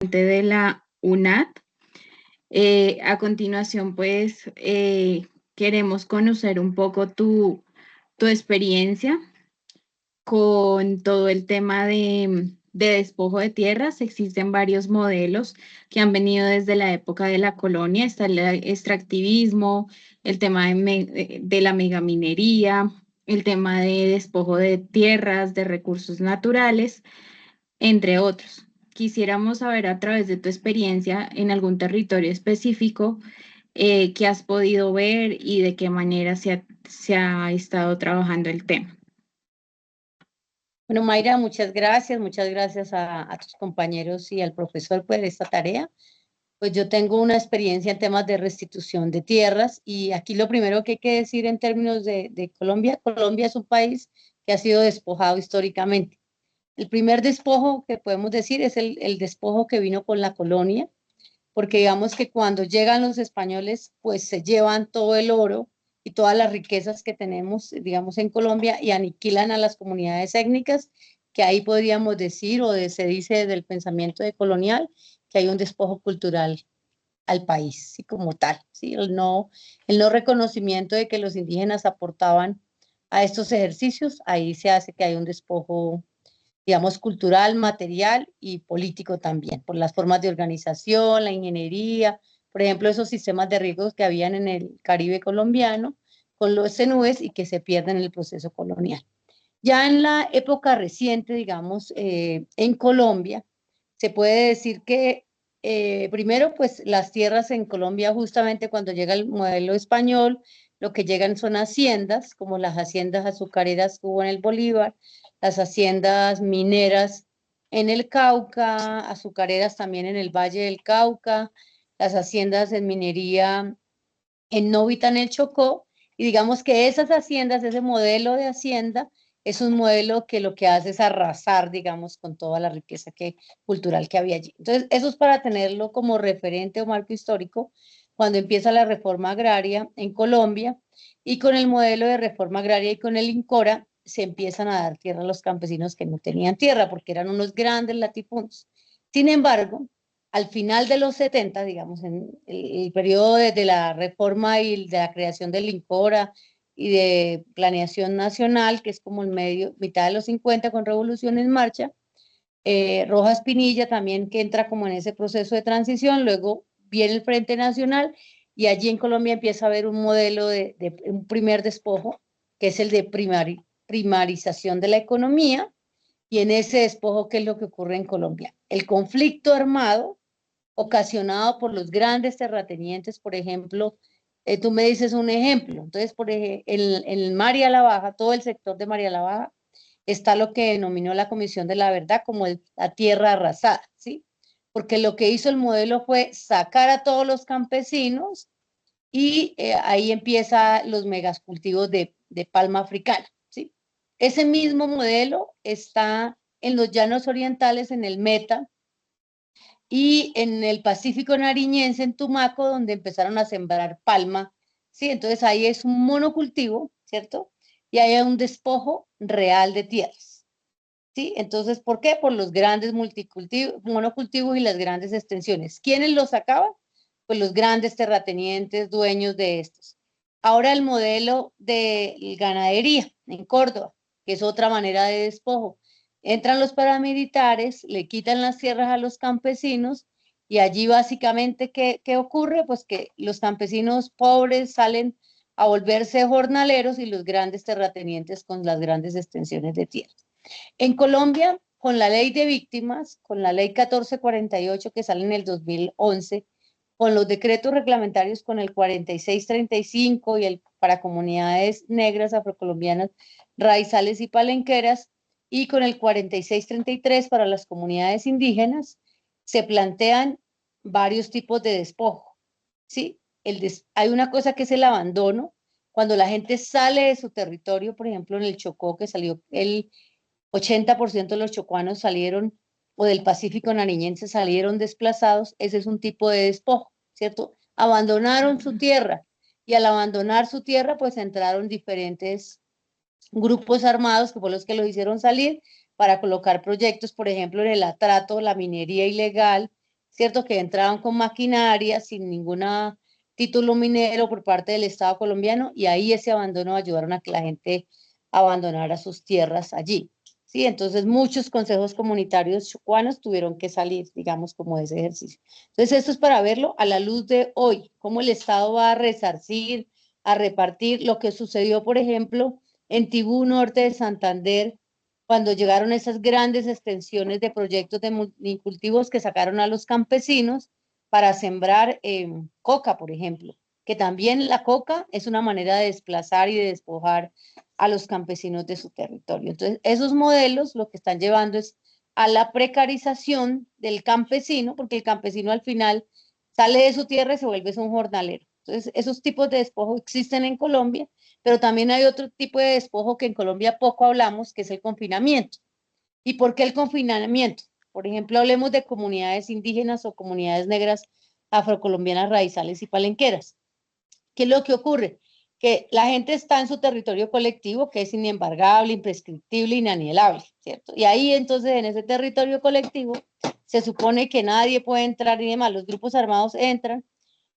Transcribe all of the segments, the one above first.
de la UNAT. A continuación, pues, queremos conocer un poco tu experiencia con todo el tema de despojo de tierras. Existen varios modelos que han venido desde la época de la colonia. Está el extractivismo, el tema de la megaminería, el tema de despojo de tierras, de recursos naturales, entre otros. Quisiéramos saber a través de tu experiencia en algún territorio específico qué has podido ver y de qué manera se ha estado trabajando el tema. Bueno, Mayra, muchas gracias a tus compañeros y al profesor por esta tarea. Pues yo tengo una experiencia en temas de restitución de tierras y aquí lo primero que hay que decir en términos de Colombia, Colombia es un país que ha sido despojado históricamente. El primer despojo que podemos decir es el despojo que vino con la colonia, porque digamos que cuando llegan los españoles, pues se llevan todo el oro y todas las riquezas que tenemos, digamos, en Colombia y aniquilan a las comunidades étnicas, que ahí podríamos decir, se dice desde el pensamiento de colonial, que hay un despojo cultural al país, ¿sí? Como tal, ¿sí? El no reconocimiento de que los indígenas aportaban a estos ejercicios, ahí se hace que hay un despojo, digamos, cultural, material y político también, por las formas de organización, la ingeniería, por ejemplo, esos sistemas de riesgos que habían en el Caribe colombiano con los cenúes y que se pierden en el proceso colonial. Ya en la época reciente, digamos, en Colombia, se puede decir que primero, pues las tierras en Colombia, justamente cuando llega el modelo español, lo que llegan son haciendas, como las haciendas azucareras que hubo en el Bolívar, las haciendas mineras en el Cauca, azucareras también en el Valle del Cauca, las haciendas en minería en Novita, en el Chocó, y digamos que esas haciendas, ese modelo de hacienda, es un modelo que lo que hace es arrasar, digamos, con toda la riqueza cultural que había allí. Entonces, eso es para tenerlo como referente o marco histórico cuando empieza la reforma agraria en Colombia, y con el modelo de reforma agraria y con el INCORA se empiezan a dar tierra a los campesinos que no tenían tierra porque eran unos grandes latifundios. Sin embargo, al final de los 70, digamos, en el periodo de la reforma y de la creación del INCORA y de planeación nacional, que es como el mitad de los 50 con Revolución en Marcha, Rojas Pinilla también que entra como en ese proceso de transición, luego viene el Frente Nacional y allí en Colombia empieza a haber un modelo de un primer despojo, que es el de primarización de la economía, y en ese despojo, ¿qué es lo que ocurre en Colombia? El conflicto armado ocasionado por los grandes terratenientes, por ejemplo, tú me dices un ejemplo, entonces, por ejemplo, en María la Baja, todo el sector de María la Baja, está lo que denominó la Comisión de la Verdad como la tierra arrasada, ¿sí? Porque lo que hizo el modelo fue sacar a todos los campesinos y ahí empieza los megascultivos de palma africana, ¿sí? Ese mismo modelo está en los llanos orientales, en el Meta, y en el Pacífico Nariñense, en Tumaco, donde empezaron a sembrar palma, ¿sí? Entonces ahí es un monocultivo, ¿cierto? Y hay un despojo real de tierras, ¿sí? Entonces, ¿por qué? Por los grandes monocultivos y las grandes extensiones. ¿Quiénes los sacaban? Pues los grandes terratenientes, dueños de estos. Ahora el modelo de ganadería en Córdoba, que es otra manera de despojo. Entran los paramilitares, le quitan las tierras a los campesinos y allí básicamente, ¿qué ocurre? Pues que los campesinos pobres salen a volverse jornaleros y los grandes terratenientes con las grandes extensiones de tierra. En Colombia, con la ley de víctimas, con la ley 1448 que sale en el 2011, con los decretos reglamentarios con el 4635 y el para comunidades negras, afrocolombianas, raizales y palenqueras, y con el 4633 para las comunidades indígenas, se plantean varios tipos de despojo, ¿sí? Hay una cosa que es el abandono, cuando la gente sale de su territorio, por ejemplo, en el Chocó, que salió el 80% de los chocuanos salieron, o del Pacífico nariñense salieron desplazados, ese es un tipo de despojo, ¿cierto? Abandonaron su tierra y al abandonar su tierra, pues entraron diferentes grupos armados que fueron los que los hicieron salir para colocar proyectos, por ejemplo, en el atrato, la minería ilegal, ¿cierto? Que entraban con maquinaria sin ningún título minero por parte del Estado colombiano, y ahí ese abandono ayudaron a que la gente abandonara sus tierras allí. Sí, entonces muchos consejos comunitarios chocuanos tuvieron que salir, digamos, como de ese ejercicio. Entonces, esto es para verlo a la luz de hoy, cómo el Estado va a resarcir, a repartir lo que sucedió, por ejemplo, en Tibú Norte de Santander, cuando llegaron esas grandes extensiones de proyectos de multicultivos que sacaron a los campesinos para sembrar coca, por ejemplo, que también la coca es una manera de desplazar y de despojar a los campesinos de su territorio. Entonces, esos modelos lo que están llevando es a la precarización del campesino, porque el campesino al final sale de su tierra y se vuelve un jornalero. Entonces, esos tipos de despojo existen en Colombia, pero también hay otro tipo de despojo que en Colombia poco hablamos, que es el confinamiento. ¿Y por qué el confinamiento? Por ejemplo, hablemos de comunidades indígenas o comunidades negras afrocolombianas raizales y palenqueras. ¿Qué es lo que ocurre? Que la gente está en su territorio colectivo, que es inembargable, imprescriptible, inalienable, ¿cierto? Y ahí entonces en ese territorio colectivo se supone que nadie puede entrar y demás. Los grupos armados entran,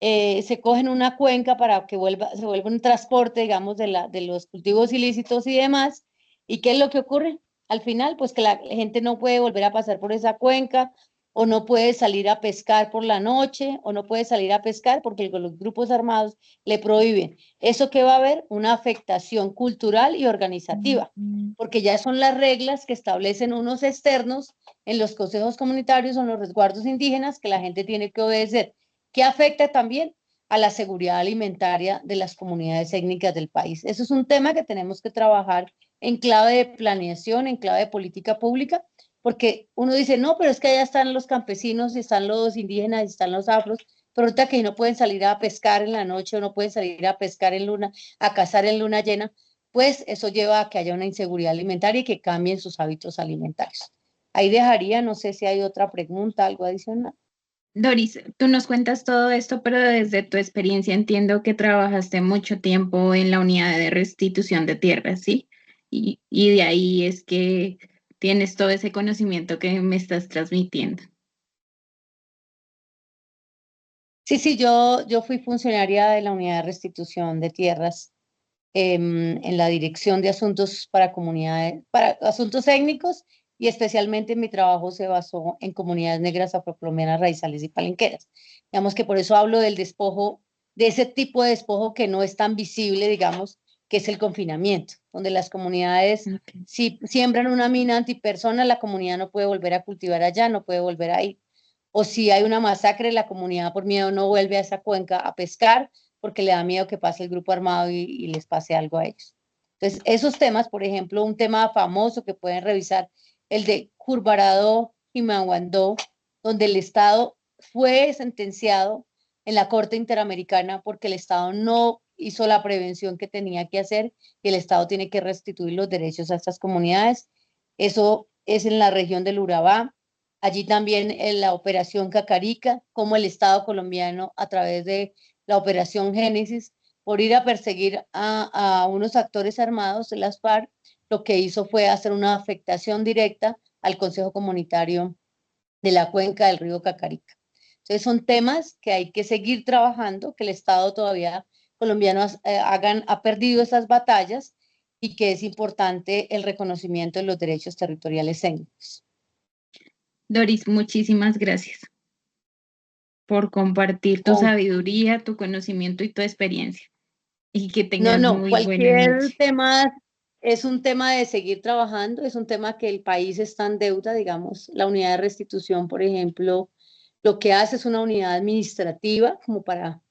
se cogen una cuenca para que se vuelva un transporte, digamos, de los cultivos ilícitos y demás. ¿Y qué es lo que ocurre? Al final, pues que la gente no puede volver a pasar por esa cuenca, o no puede salir a pescar por la noche, o no puede salir a pescar porque los grupos armados le prohíben. ¿Eso qué va a haber? Una afectación cultural y organizativa, porque ya son las reglas que establecen unos externos en los consejos comunitarios o en los resguardos indígenas que la gente tiene que obedecer, que afecta también a la seguridad alimentaria de las comunidades étnicas del país. Eso es un tema que tenemos que trabajar en clave de planeación, en clave de política pública, porque uno dice, no, pero es que allá están los campesinos, y están los indígenas, y están los afros, pero ahorita que no pueden salir a pescar en la noche, o no pueden salir a pescar en luna, a cazar en luna llena, pues eso lleva a que haya una inseguridad alimentaria y que cambien sus hábitos alimentarios. Ahí dejaría, no sé si hay otra pregunta, algo adicional. Doris, tú nos cuentas todo esto, pero desde tu experiencia entiendo que trabajaste mucho tiempo en la unidad de restitución de tierras, ¿sí? Y de ahí es que tienes todo ese conocimiento que me estás transmitiendo. Sí, sí, yo fui funcionaria de la unidad de restitución de tierras, en la dirección de asuntos para comunidades, para asuntos étnicos, y especialmente mi trabajo se basó en comunidades negras, afrocolombianas, raizales y palenqueras. Digamos que por eso hablo del despojo, de ese tipo de despojo que no es tan visible, digamos, que es el confinamiento, donde las comunidades, Ok. si siembran una mina antipersona, la comunidad no puede volver a cultivar allá, no puede volver a ir. O si hay una masacre, la comunidad por miedo no vuelve a esa cuenca a pescar, porque le da miedo que pase el grupo armado y les pase algo a ellos. Entonces, esos temas, por ejemplo, un tema famoso que pueden revisar, el de Curvarado y Maguandó, donde el Estado fue sentenciado en la Corte Interamericana porque el Estado no hizo la prevención que tenía que hacer, y el Estado tiene que restituir los derechos a estas comunidades. Eso es en la región del Urabá. Allí también en la Operación Cacarica, como el Estado colombiano, a través de la Operación Génesis, por ir a perseguir a unos actores armados de las FARC, lo que hizo fue hacer una afectación directa al Consejo Comunitario de la cuenca del río Cacarica. Entonces son temas que hay que seguir trabajando, que el Estado todavía colombiano ha perdido esas batallas, y que es importante el reconocimiento de los derechos territoriales étnicos. Doris, muchísimas gracias por compartir tu Con sabiduría, tu conocimiento y tu experiencia. Y que No, tengas no, muy buena cualquier noche. tema es un tema de seguir trabajando, es un tema que el país está en deuda, digamos. La unidad de restitución, por ejemplo, lo que hace es una unidad administrativa, como para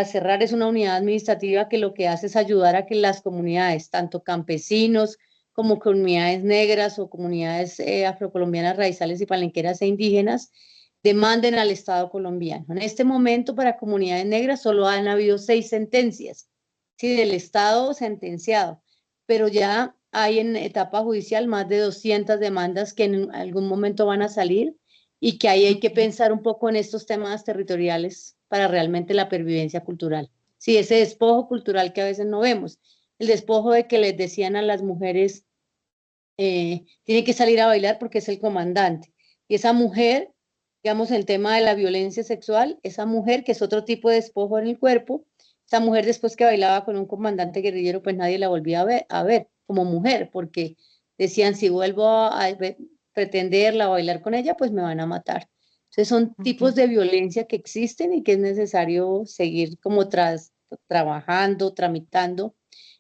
cerrar, es una unidad administrativa que lo que hace es ayudar a que las comunidades, tanto campesinos como comunidades negras o comunidades afrocolombianas, raizales y palenqueras e indígenas, demanden al Estado colombiano. En este momento, para comunidades negras, solo han habido 6 sentencias, sí, del Estado sentenciado, pero ya hay en etapa judicial más de 200 demandas que en algún momento van a salir, y que ahí hay que Ok. pensar un poco en estos temas territoriales para realmente la pervivencia cultural. Sí, ese despojo cultural que a veces no vemos, el despojo de que les decían a las mujeres, tiene que salir a bailar porque es el comandante, y esa mujer digamos, el tema de la violencia sexual, esa mujer, que es otro tipo de despojo en el cuerpo, esa mujer después que bailaba con un comandante guerrillero, pues nadie la volvía a ver como mujer, porque decían, si vuelvo pretenderla o bailar con ella, pues me van a matar. Entonces son tipos Ok. de violencia que existen y que es necesario seguir como trabajando, tramitando.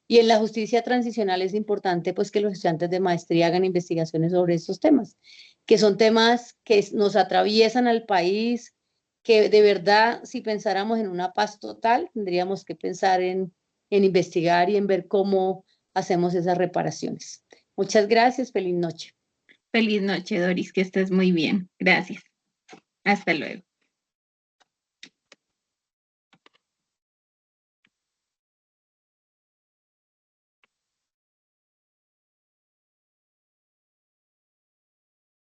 Y en la justicia transicional es importante pues que los estudiantes de maestría hagan investigaciones sobre estos temas, que son temas que nos atraviesan al país, que de verdad si pensáramos en una paz total, tendríamos que pensar en investigar y en ver cómo hacemos esas reparaciones. Muchas gracias, feliz noche. Feliz noche, Doris, que estés muy bien. Gracias. Hasta luego.